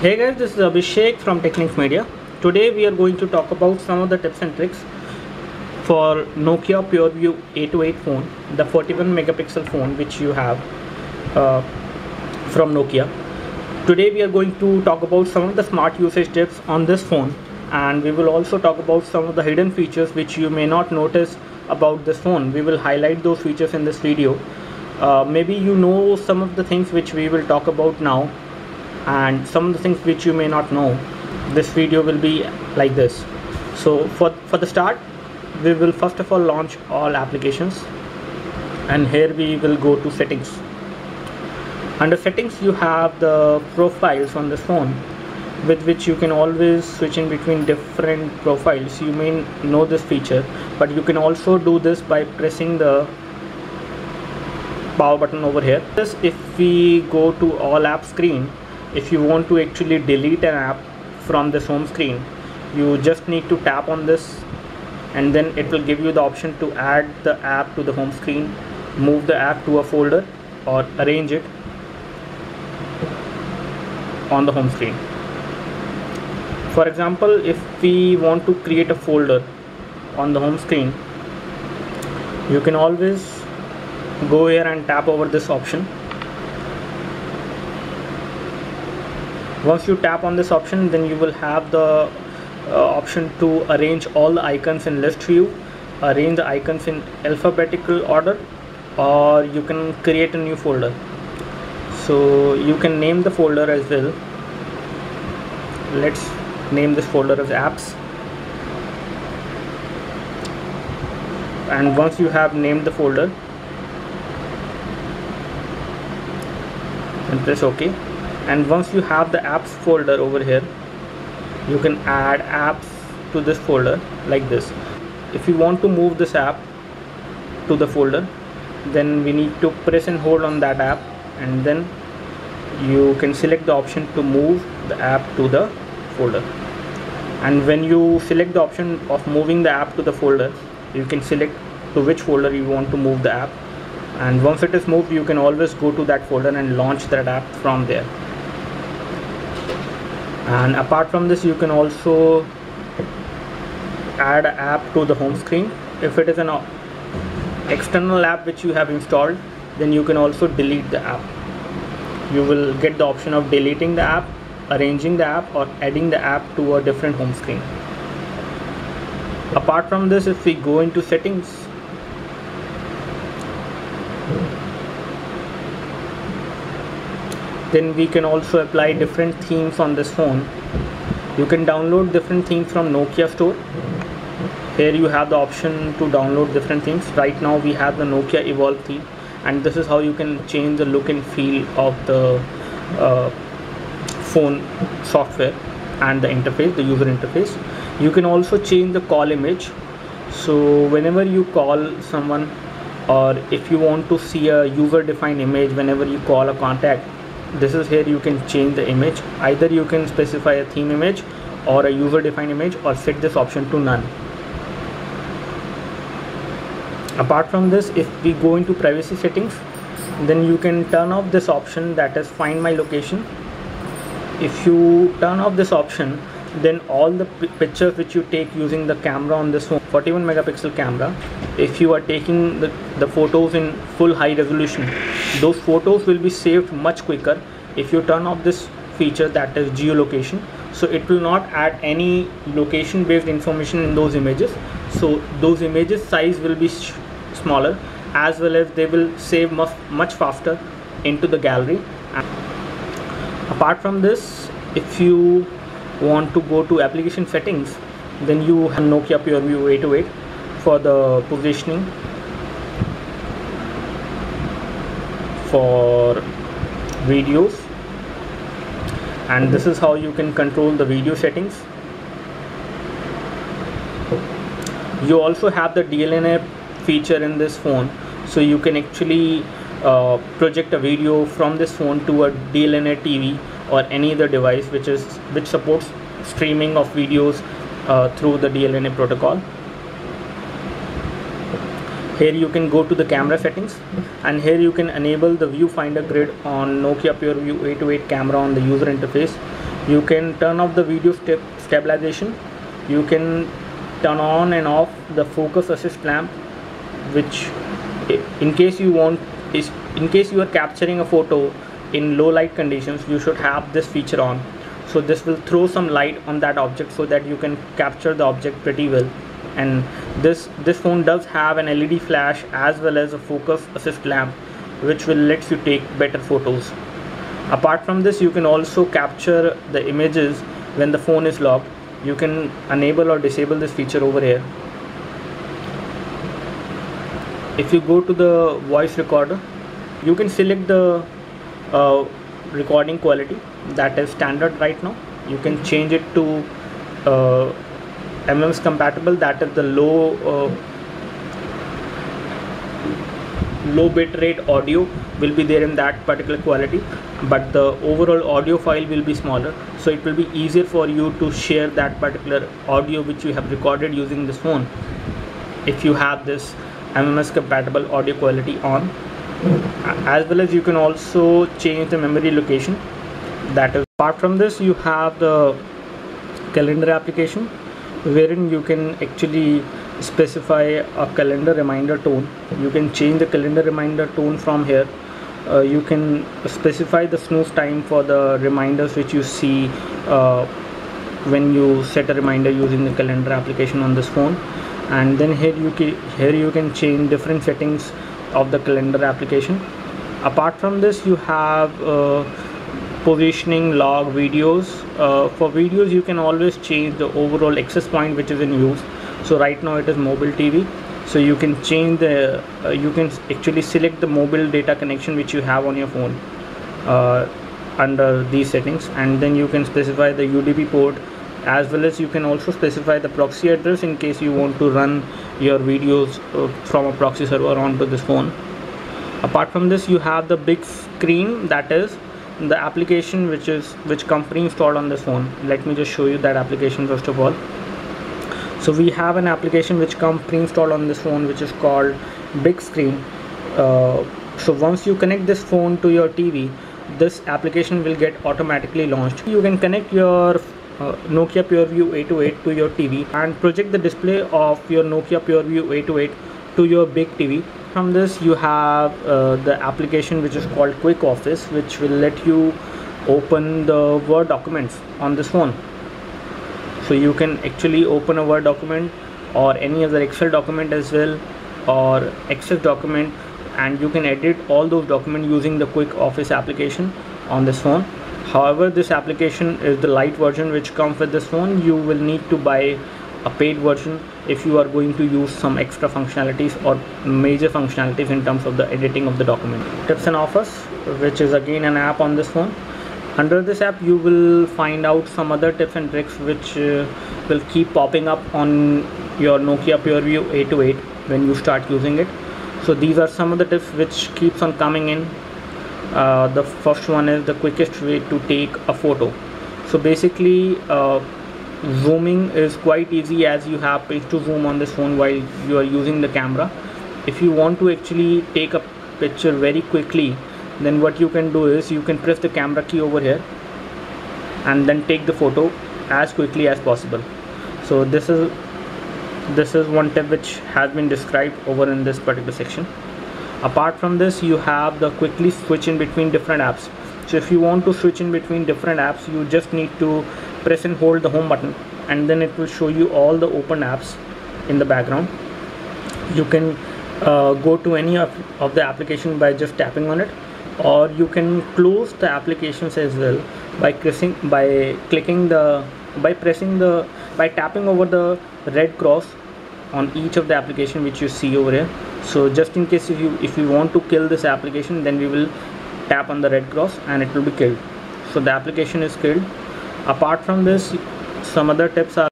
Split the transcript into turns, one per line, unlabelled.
Hey guys, this is Abhishek from Techniques Media. Today we are going to talk about some of the tips and tricks for Nokia Pureview 808 phone, the 41 megapixel phone which you have from Nokia. Today we are going to talk about some of the smart usage tips on this phone, and we will also talk about some of the hidden features which you may not notice about this phone. We will highlight those features in this video. Maybe you know some of the things which we will talk about now, and some of the things which you may not know. This video will be like this. So for the start, we will first of all launch all applications, and here we will go to settings. Under settings, you have the profiles on this phone, with which you can always switch in between different profiles. You may know this feature, but you can also do this by pressing the power button over here. If we go to all app screen, if you want to actually delete an app from this home screen, you just need to tap on this, and then it will give you the option to add the app to the home screen, move the app to a folder, or arrange it on the home screen. For example, if we want to create a folder on the home screen, you can always go here and tap over this option. Once you tap on this option, then you will have the option to arrange all the icons in list view, arrange the icons in alphabetical order, or you can create a new folder. So you can name the folder as well. Let's name this folder as apps. And once you have named the folder, and press OK. And once you have the apps folder over here, you can add apps to this folder like this. If you want to move this app to the folder, then we need to press and hold on that app, and then you can select the option to move the app to the folder. And when you select the option of moving the app to the folder, you can select to which folder you want to move the app, and once it is moved, you can always go to that folder and launch that app from there. And apart from this, you can also add an app to the home screen. If it is an external app which you have installed, then you can also delete the app. You will get the option of deleting the app, arranging the app, or adding the app to a different home screen. Apart from this, if we go into settings, then we can also apply different themes on this phone. You can download different themes from Nokia store. Here you have the option to download different things. Right now we have the Nokia Evolve theme, and this is how you can change the look and feel of the phone software and the interface, the user interface. You can also change the call image. So whenever you call someone, or if you want to see a user defined image whenever you call a contact, this is here you can change the image. Either you can specify a theme image or a user defined image, or set this option to none. Apart from this, if we go into privacy settings, then you can turn off this option, that is find my location. If you turn off this option, then all the pictures which you take using the camera on this phone, 41 megapixel camera, if you are taking the photos in full high resolution, those photos will be saved much quicker if you turn off this feature, that is geolocation. So it will not add any location based information in those images, so those images size will be smaller, as well as they will save much faster into the gallery. And apart from this, if you want to go to application settings, then you have Nokia Pureview 808 for the positioning, for videos, and this is how you can control the video settings. You also have the DLNA feature in this phone, so you can actually project a video from this phone to a DLNA TV or any other device which supports streaming of videos through the DLNA protocol. Here you can go to the camera settings, and here you can enable the viewfinder grid on Nokia Pureview 808 camera on the user interface. You can turn off the video stabilization. You can turn on and off the focus assist lamp, which in case you are capturing a photo in low light conditions, you should have this feature on. So this will throw some light on that object so that you can capture the object pretty well. And this phone does have an LED flash as well as a focus assist lamp, which will let you take better photos. Apart from this, you can also capture the images when the phone is locked. You can enable or disable this feature over here. If you go to the voice recorder, you can select the recording quality that is standard right now. You can change it to MMS compatible, that is the low bit rate audio will be there in that particular quality, but the overall audio file will be smaller, so it will be easier for you to share that particular audio which you have recorded using this phone if you have this MMS compatible audio quality on. As well as you can also change the memory location. That is, apart from this, you have the calendar application, wherein you can actually specify a calendar reminder tone. You can change the calendar reminder tone from here. You can specify the snooze time for the reminders which you see when you set a reminder using the calendar application on this phone. And then here you can change different settings of the calendar application. Apart from this, you have positioning, log, videos. For videos, you can always change the overall access point which is in use. So right now it is mobile TV, so you can change the you can actually select the mobile data connection which you have on your phone under these settings, and then you can specify the UDP port, as well as you can also specify the proxy address in case you want to run your videos from a proxy server onto this phone. Apart from this, you have the big screen, that is the application which company installed on this phone. Let me just show you that application first of all. So we have an application which company installed on this phone which is called Big Screen. So once you connect this phone to your TV, this application will get automatically launched. You can connect your Nokia Pureview 828 to your TV and project the display of your Nokia Pureview 828 to your big TV. From this, you have the application which is called Quick Office, which will let you open the Word documents on this phone. So you can actually open a Word document or any other Excel document as well, or Access document, and you can edit all those documents using the Quick Office application on this phone. However, this application is the light version which comes with this phone. You will need to buy a paid version if you are going to use some extra functionalities or major functionalities in terms of the editing of the document. Tips and offers, which is again an app on this phone. Under this app, you will find out some other tips and tricks which will keep popping up on your Nokia Pureview 828 when you start using it. So these are some of the tips which keeps on coming in. The first one is the quickest way to take a photo. So basically, zooming is quite easy, as you have page to zoom on this phone while you are using the camera. If you want to actually take a picture very quickly, then what you can do is you can press the camera key over here and then take the photo as quickly as possible. So this is one tip which has been described over in this particular section. Apart from this, you have the quickly switch in between different apps. So if you want to switch in between different apps, you just need to press and hold the home button, and then it will show you all the open apps in the background. You can go to any of the application by just tapping on it, or you can close the applications as well by tapping over the red cross on each of the application which you see over here. So just in case if you want to kill this application, then we will tap on the red cross and it will be killed. So the application is killed. Apart from this, some other tips are